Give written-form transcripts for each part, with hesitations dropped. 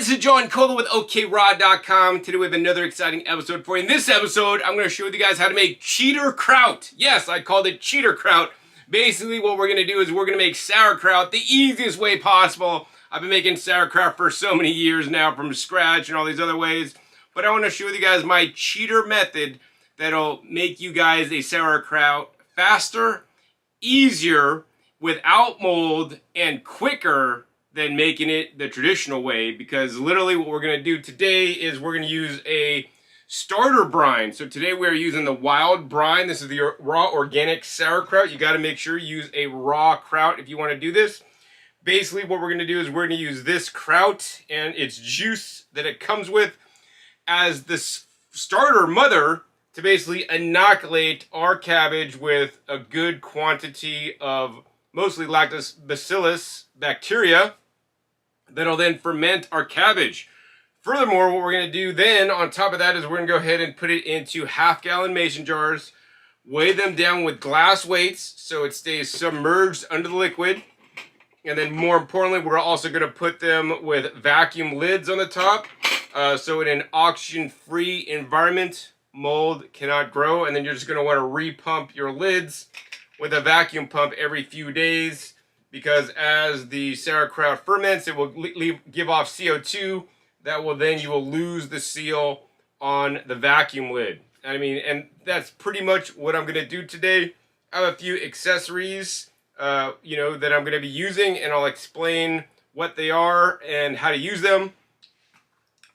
This is John Cola with OKRaw.com. Today we have another exciting episode for you. In this episode, I'm going to show you guys how to make cheater kraut. Yes, I called it cheater kraut. Basically, what we're going to do is we're going to make sauerkraut the easiest way possible. I've been making sauerkraut for so many years now from scratch and all these other ways. But I want to show you guys my cheater method that'll make you guys a sauerkraut faster, easier, without mold, and quicker than making it the traditional way, because literally what we're going to do today is we're going to use a starter brine. So today we're using the wild brine. This is the raw organic sauerkraut. You got to make sure you use a raw kraut if you want to do this. Basically what we're going to do is we're going to use this kraut and its juice that it comes with as the starter mother to basically inoculate our cabbage with a good quantity of mostly lactobacillus bacteria that'll then ferment our cabbage. Furthermore, what we're going to do then on top of that is we're going to go ahead and put it into half-gallon mason jars, weigh them down with glass weights so it stays submerged under the liquid, and then more importantly, we're also going to put them with vacuum lids on the top, so in an oxygen-free environment, mold cannot grow. And then you're just going to want to repump your lids with a vacuum pump every few days, because as the sauerkraut ferments, it will give off CO2. That will then, you will lose the seal on the vacuum lid. I mean, and that's pretty much what I'm going to do today. I have a few accessories, that I'm going to be using, and I'll explain what they are and how to use them.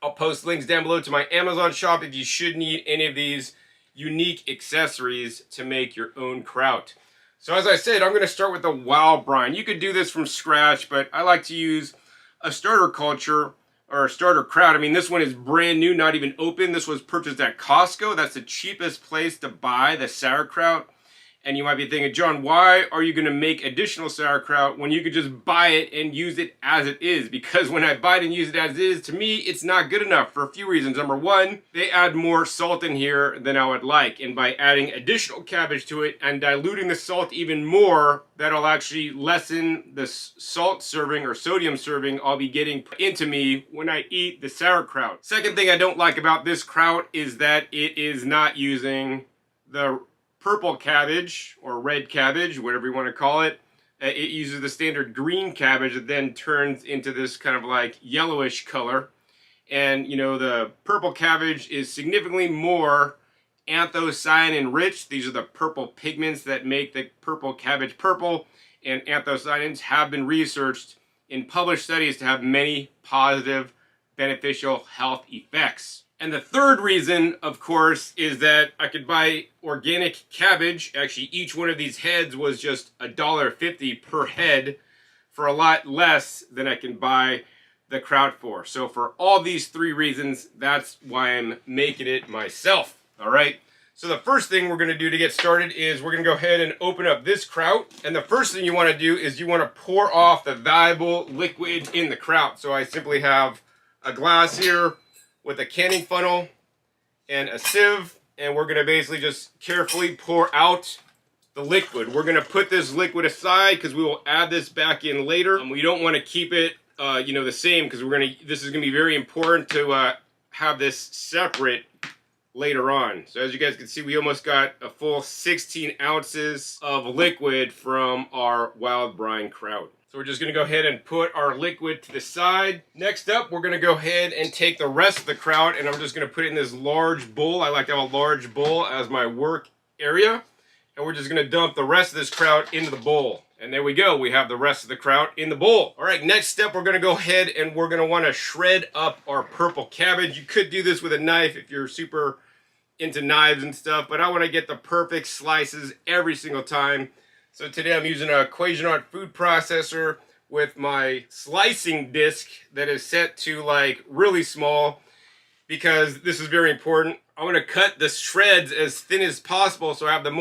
I'll post links down below to my Amazon shop if you should need any of these unique accessories to make your own kraut. So as I said, I'm going to start with the wild brine. You could do this from scratch, but I like to use a starter culture or a starter kraut. I mean, this one is brand new, not even open. This was purchased at Costco. That's the cheapest place to buy the sauerkraut. And you might be thinking, John, why are you going to make additional sauerkraut when you could just buy it and use it as it is? Because when I buy it and use it as it is, to me, it's not good enough for a few reasons. Number one, they add more salt in here than I would like. And by adding additional cabbage to it and diluting the salt even more, that'll actually lessen the salt serving or sodium serving I'll be getting into me when I eat the sauerkraut. Second thing I don't like about this kraut is that it is not using the purple cabbage or red cabbage, whatever you want to call it. It uses the standard green cabbage that then turns into this kind of like yellowish color. And the purple cabbage is significantly more anthocyanin rich. These are the purple pigments that make the purple cabbage purple, and anthocyanins have been researched in published studies to have many positive beneficial health effects. And the third reason, of course, is that I could buy organic cabbage. Actually, each one of these heads was just $1.50 per head for a lot less than I can buy the kraut for. So for all these three reasons, that's why I'm making it myself. All right. So the first thing we're going to do to get started is we're going to go ahead and open up this kraut. And the first thing you want to do is you want to pour off the valuable liquid in the kraut. So I simply have a glass here with a canning funnel and a sieve, and we're going to basically just carefully pour out the liquid. We're going to put this liquid aside because we will add this back in later. We don't want to keep it, the same, because this is going to be very important to have this separate later on. So as you guys can see, we almost got a full 16 ounces of liquid from our wild brine kraut. So we're just going to go ahead and put our liquid to the side. Next up, we're going to go ahead and take the rest of the kraut, and I'm just going to put it in this large bowl. I like to have a large bowl as my work area. And we're just going to dump the rest of this kraut into the bowl. And there we go. We have the rest of the kraut in the bowl. All right, next step, we're going to go ahead and we're going to want to shred up our purple cabbage. You could do this with a knife if you're super into knives and stuff, but I want to get the perfect slices every single time. So today I'm using a Cuisinart food processor with my slicing disc that is set to like really small, because this is very important. I want to cut the shreds as thin as possible so I have the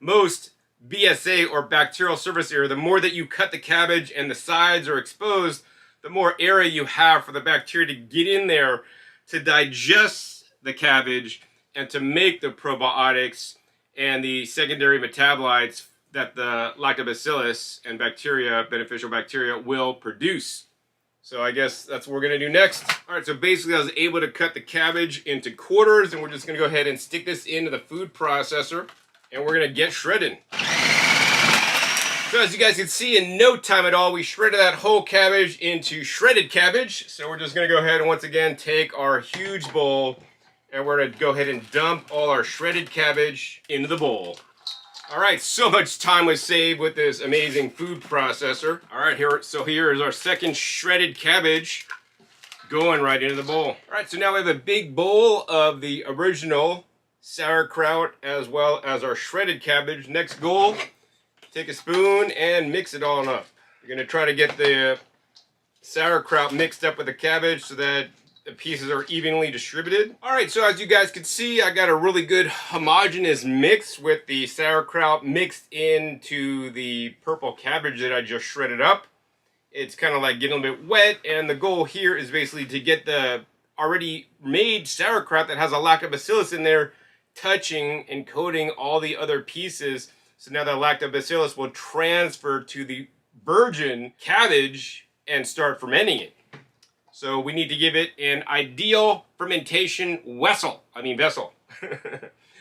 most BSA or bacterial surface area. The more that you cut the cabbage and the sides are exposed, the more area you have for the bacteria to get in there to digest the cabbage and to make the probiotics and the secondary metabolites that the lactobacillus and bacteria, beneficial bacteria, will produce. So I guess that's what we're gonna do next. All right, so basically I was able to cut the cabbage into quarters, and we're just gonna go ahead and stick this into the food processor, and we're gonna get shredding. So as you guys can see, in no time at all, we shredded that whole cabbage into shredded cabbage. So we're just gonna go ahead and once again take our huge bowl, and we're gonna go ahead and dump all our shredded cabbage into the bowl. All right, so much time was saved with this amazing food processor. All right, here is our second shredded cabbage going right into the bowl. All right, so now we have a big bowl of the original sauerkraut as well as our shredded cabbage. Next goal, take a spoon and mix it all up. You're gonna try to get the sauerkraut mixed up with the cabbage so that the pieces are evenly distributed. All right, so as you guys can see, I got a really good homogeneous mix with the sauerkraut mixed into the purple cabbage that I just shredded up. It's kind of like getting a bit wet, and the goal here is basically to get the already made sauerkraut that has a lactobacillus in there touching and coating all the other pieces. So now the lactobacillus will transfer to the virgin cabbage and start fermenting it. So we need to give it an ideal fermentation vessel.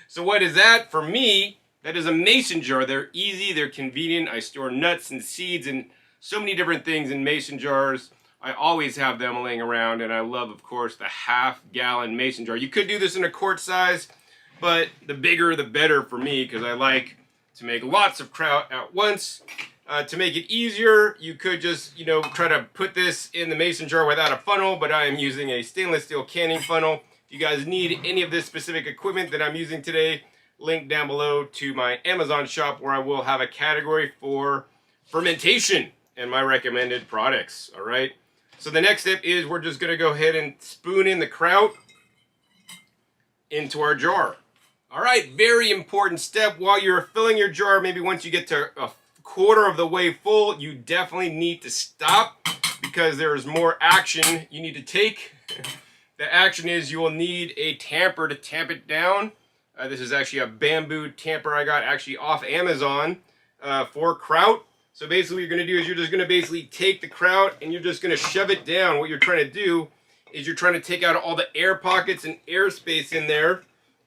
So what is that? For me, that is a mason jar. They're easy, they're convenient. I store nuts and seeds and so many different things in mason jars. I always have them laying around, and I love, of course, the half-gallon mason jar. You could do this in a quart size, but the bigger the better for me, because I like to make lots of kraut at once. To make it easier, you could just, try to put this in the mason jar without a funnel, but I am using a stainless steel canning funnel. If you guys need any of this specific equipment that I'm using today, link down below to my Amazon shop where I will have a category for fermentation and my recommended products, all right? So the next step is we're just gonna go ahead and spoon in the kraut into our jar. All right, very important step. While you're filling your jar, maybe once you get to a quarter of the way full, you definitely need to stop because there's more action you need to take. The action is you will need a tamper to tamp it down. This is actually a bamboo tamper I got actually off Amazon for kraut. So basically what you're going to do is you're just going to basically take the kraut and you're just going to shove it down. What you're trying to do is you're trying to take out all the air pockets and airspace in there,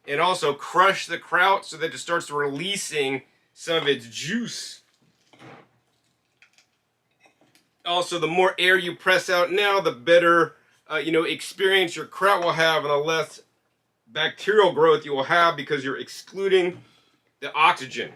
and also crush the kraut so that it starts releasing some of its juice. Also, the more air you press out now, the better experience your kraut will have, and the less bacterial growth you will have because you're excluding the oxygen.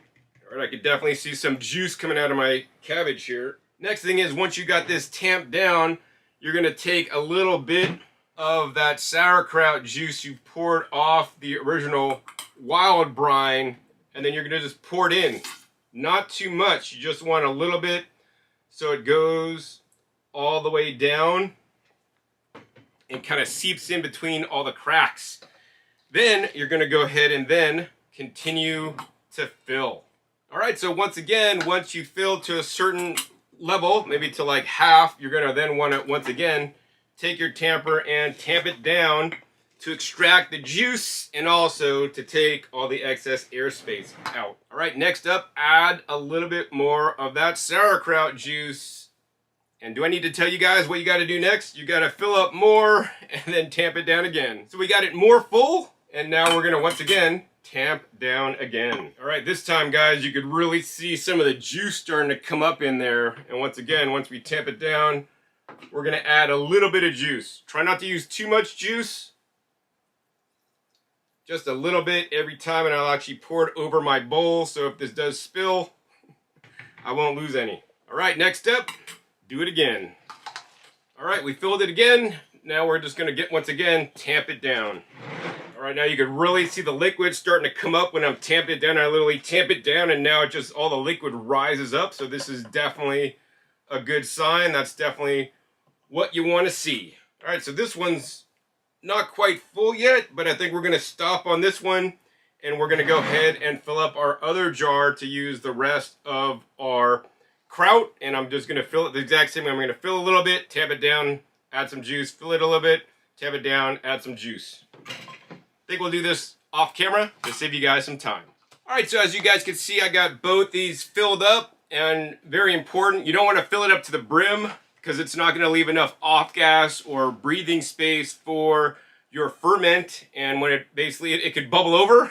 All right, I could definitely see some juice coming out of my cabbage here. Next thing is, once you got this tamped down, you're gonna take a little bit of that sauerkraut juice you poured off the original wild brine, and then you're gonna just pour it in. Not too much, you just want a little bit so it goes all the way down and kind of seeps in between all the cracks. Then you're gonna go ahead and then continue to fill. All right, so once again, once you fill to a certain level, maybe to like half, you're gonna then want to, once again, take your tamper and tamp it down to extract the juice and also to take all the excess airspace out. All right, next up, add a little bit more of that sauerkraut juice. And do I need to tell you guys what you got to do next? You got to fill up more and then tamp it down again. So we got it more full, and now we're going to once again tamp down again. All right, this time, guys, you could really see some of the juice starting to come up in there. And once again, once we tamp it down, we're going to add a little bit of juice. Try not to use too much juice. Just a little bit every time, and I'll actually pour it over my bowl, so if this does spill, I won't lose any. All right, next step, do it again. All right, we filled it again. Now we're just gonna once again, tamp it down. All right, now you can really see the liquid starting to come up when I'm tamping it down. I literally tamp it down, and now it just, all the liquid rises up, so this is definitely a good sign. That's definitely what you wanna see. All right, so this one's not quite full yet, but I think we're gonna stop on this one, and we're gonna go ahead and fill up our other jar to use the rest of our kraut. And I'm just gonna fill it the exact same way. I'm gonna fill a little bit, tamp it down, add some juice, fill it a little bit, tamp it down, add some juice. I think we'll do this off camera to save you guys some time. All right, so as you guys can see, I got both these filled up, and very important, you don't want to fill it up to the brim, because it's not going to leave enough off gas or breathing space for your ferment, and when it could bubble over.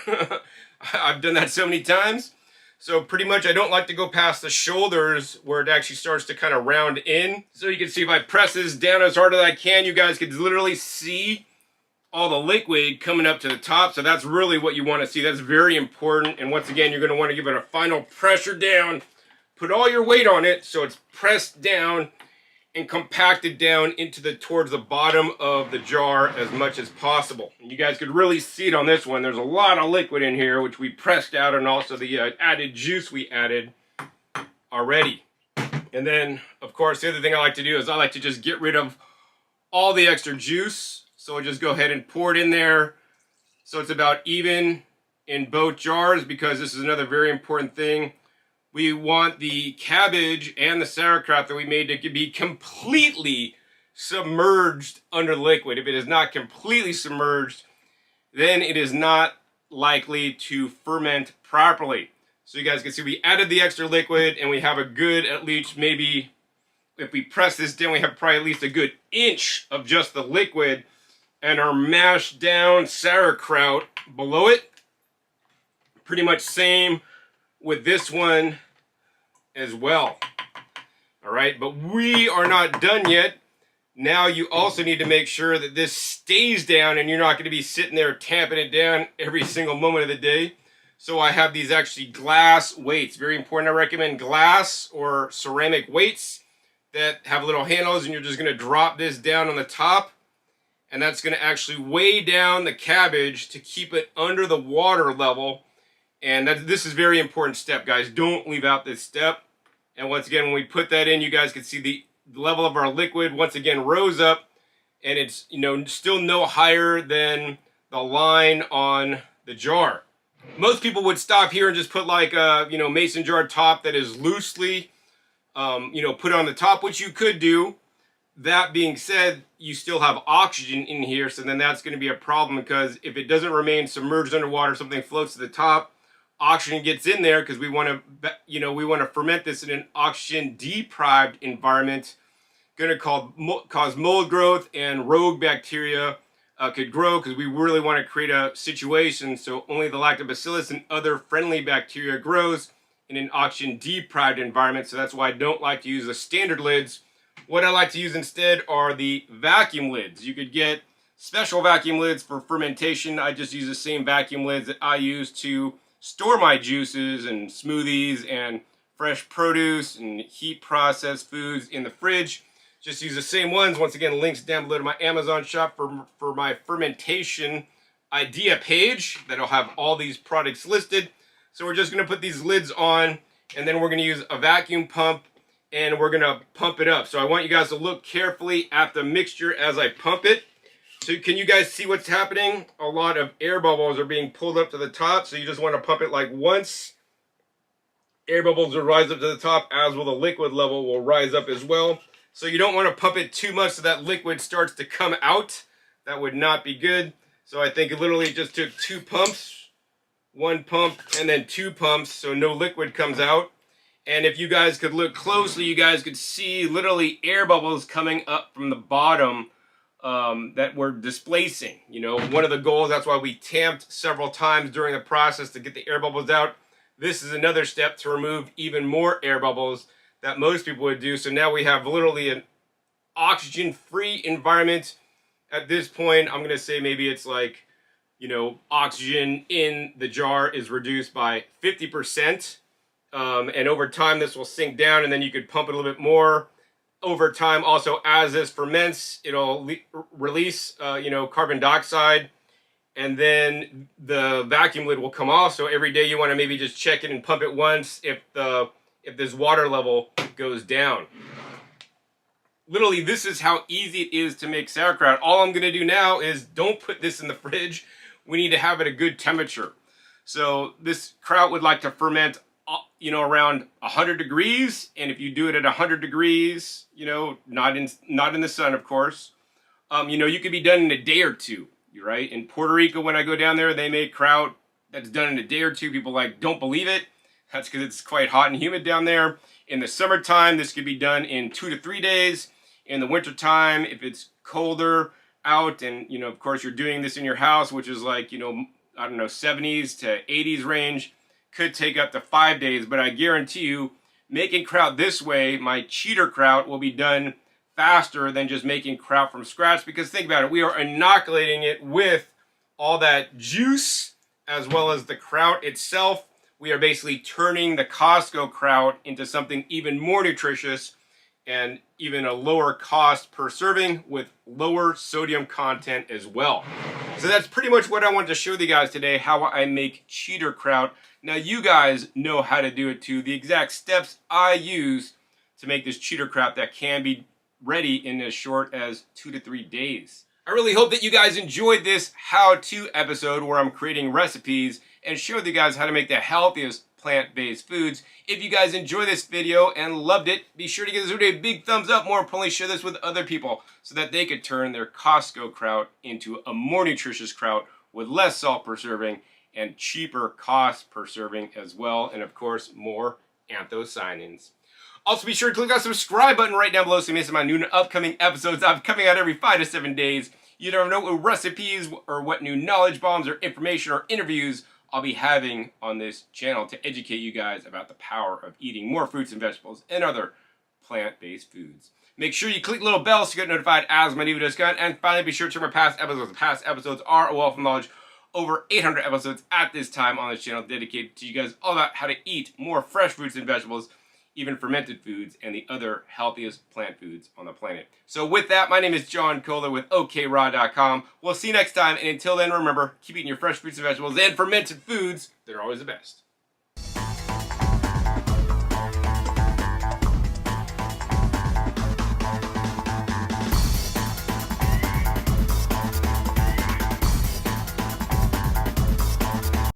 I've done that so many times. So pretty much I don't like to go past the shoulders where it actually starts to kind of round in. So you can see if I press this down as hard as I can, you guys could literally see all the liquid coming up to the top. So that's really what you want to see. That's very important. And once again, you're going to want to give it a final pressure down. Put all your weight on it so it's pressed down and compacted down towards the bottom of the jar as much as possible. And you guys could really see it on this one. There's a lot of liquid in here, which we pressed out, and also the added juice we added already. And then, of course, the other thing I like to do is I like to just get rid of all the extra juice. So I just go ahead and pour it in there so it's about even in both jars, because this is another very important thing. We want the cabbage and the sauerkraut that we made to be completely submerged under the liquid. If it is not completely submerged, then it is not likely to ferment properly. So you guys can see we added the extra liquid, and we have a good, at least maybe, if we press this down, we have probably at least a good inch of just the liquid, and our mashed down sauerkraut below it. Pretty much same with this one as well. All right, but we are not done yet. Now you also need to make sure that this stays down, and you're not going to be sitting there tamping it down every single moment of the day. So I have these actually glass weights. Very important. I recommend glass or ceramic weights that have little handles, and you're just going to drop this down on the top, and that's going to actually weigh down the cabbage to keep it under the water level. And this is a very important step, guys. Don't leave out this step. And once again, when we put that in, you guys can see the level of our liquid once again rose up, and it's, you know, still no higher than the line on the jar. Most people would stop here and just put like a, you know, mason jar top that is loosely, you know, put on the top, which you could do. That being said, you still have oxygen in here, so then that's going to be a problem, because if it doesn't remain submerged underwater, something floats to the top, oxygen gets in there, because we want to, you know, we want to ferment this in an oxygen deprived environment. Going to cause mold growth, and rogue bacteria could grow, because we really want to create a situation so only the lactobacillus and other friendly bacteria grows in an oxygen deprived environment. So that's why I don't like to use the standard lids. What I like to use instead are the vacuum lids. You could get special vacuum lids for fermentation. I just use the same vacuum lids that I use to store my juices and smoothies and fresh produce and heat processed foods in the fridge. Just use the same ones. Once again, links down below to my Amazon shop for my fermentation idea page that'll have all these products listed. So we're just going to put these lids on, and then we're going to use a vacuum pump, and we're going to pump it up. So I want you guys to look carefully at the mixture as I pump it. So can you guys see what's happening? A lot of air bubbles are being pulled up to the top, so you just want to pump it like once. Air bubbles will rise up to the top, as will the liquid level will rise up as well. So you don't want to pump it too much so that liquid starts to come out. That would not be good. So I think it literally just took 2 pumps. 1 pump and then 2 pumps, so no liquid comes out. And if you guys could look closely, you guys could see literally air bubbles coming up from the bottom that we're displacing. You know, one of the goals, that's why we tamped several times during the process to get the air bubbles out. This is another step to remove even more air bubbles that most people would do. So now we have literally an oxygen-free environment. At this point, I'm going to say maybe it's like, you know, oxygen in the jar is reduced by 50%. And over time, this will sink down, and then you could pump it a little bit more. Over time, also, as this ferments, it'll release, you know, carbon dioxide, and then the vacuum lid will come off. So every day you want to maybe just check it and pump it once if this water level goes down. Literally, this is how easy it is to make sauerkraut. All I'm going to do now is don't put this in the fridge. We need to have it a good temperature. So this kraut would like to ferment, you know, around 100 degrees. And if you do it at 100 degrees, you know, not in the sun, of course, you know, you could be done in a day or two, right? In Puerto Rico, when I go down there, they make kraut that's done in a day or two. People like, don't believe it. That's because it's quite hot and humid down there. In the summertime, this could be done in 2 to 3 days. in the wintertime, if it's colder out and, you know, of course you're doing this in your house, which is like, you know, I don't know, 70s to 80s range, could take up to 5 days. But I guarantee you, making kraut this way, my cheater kraut, will be done faster than just making kraut from scratch. Because think about it, we are inoculating it with all that juice as well as the kraut itself. We are basically turning the Costco kraut into something even more nutritious and even a lower cost per serving with lower sodium content as well. So that's pretty much what I wanted to show you guys today, how I make cheater kraut. Now you guys know how to do it too. The exact steps I use to make this cheater kraut that can be ready in as short as 2 to 3 days. I really hope that you guys enjoyed this how-to episode where I'm creating recipes and showing you guys how to make the healthiest plant-based foods. If you guys enjoyed this video and loved it, be sure to give this video a big thumbs up. More importantly, share this with other people so that they could turn their Costco kraut into a more nutritious kraut with less salt per serving and cheaper cost per serving as well. And of course, more anthocyanins. Also, be sure to click that subscribe button right down below so you miss my new and upcoming episodes. I'm coming out every 5 to 7 days. You never know what recipes or what new knowledge bombs or information or interviews I'll be having on this channel to educate you guys about the power of eating more fruits and vegetables and other plant-based foods. Make sure you click the little bell so you get notified as my new videos come. And finally, be sure to check my past episodes. The past episodes are a wealth of knowledge. Over 800 episodes at this time on this channel dedicated to you guys all about how to eat more fresh fruits and vegetables, even fermented foods, and the other healthiest plant foods on the planet. So with that, my name is John Kohler with OKRaw.com. We'll see you next time, and until then, remember, keep eating your fresh fruits and vegetables and fermented foods. They're always the best.